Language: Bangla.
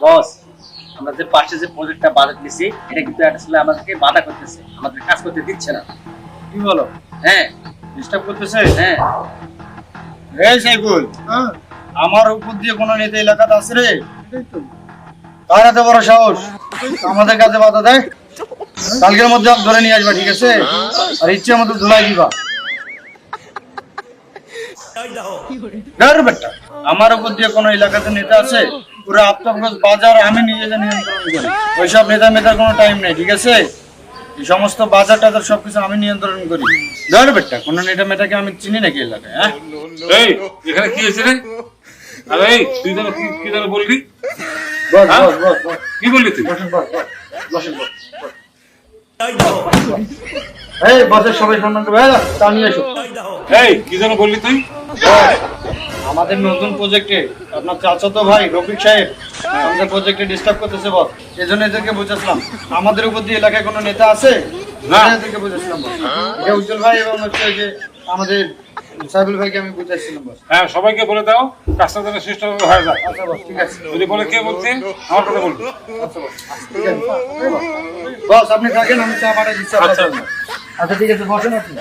বস, আমরা যে পাশে যে প্রজেক্টটা বাজেট নিছি এটা কিন্তু আসলে আমাদেরকে বাধা করতেছে, আমাদের কাজ করতে দিচ্ছে না। কি বলো? হ্যাঁ ডিস্টার্ব করতেছে? হ্যাঁ। এই সাইকুল, হ্যাঁ আমার উপর দিয়ে কোন নেতা এলাকাতে আছে রে? এটাই তো। কার এত বড় সাহস আমাদের কাছে বাধা দেয়? কালকের মধ্যে ধরে নিয়ে আসবা, ঠিক আছে? আর ইচ্ছে মতো ধুলাই দিবা। ধর বেটা, আমার উপর দিয়ে কোন এলাকাতে নেতা আছে? পুরো আফতাবগঞ্জ বাজার আমি নিজে নিয়ন্ত্রণ করি। ওইসব নেতা মেতার কোনো টাইম নেই, ঠিক আছে? এই সমস্ত বাজার টাজার সবকিছু আমি নিয়ন্ত্রণ করি। ধর বেটা, কোন নেতা মেটাকে আমি চিনি নাকি এলাকায়? হ্যাঁ, এই এখানে কি হয়েছে রে? আরে এই তুই যেন কি যেন বললি? বস হ্যাঁ? বস বস বস কি বললি তুই? বসেন, বস বস বসেন, বস। এই বসের সবাই সম্মান করবে। তা নিয়ে এসো। এই কি যেন বললি তুই? আমাদের নতুন প্রজেক্টে আপনার চাচাতো ভাই রফিক সাহেব আমাদের প্রজেক্টে ডিস্টার্ব করতেছে বস। এজন্য এদেরকে বুঝাচ্ছিলাম আমাদের উপর দিয়ে এলাকায় কোনো নেতা আছে না। এদেরকে বুঝাচ্ছিলাম বস। এটা উজ্জ্বল ভাই এবং হচ্ছে ওই যে আমাদের সাইবুল ভাইকে আমি বুঝাচ্ছিলাম বস। হ্যাঁ, সবাইকে বলে দাও কাজটা যেন সুষ্ঠুভাবে হয়ে যায়। আচ্ছা বস, ঠিক আছে। যদি বলে কে বলছে আমার কথা বলবি। আচ্ছা বস, ঠিক আছে। বস আপনি থাকেন, আমি চা পাঠিয়ে দিচ্ছি আপনার আচ্ছা। জন্য। আচ্ছা ঠিক আছে, বসেন আপনি।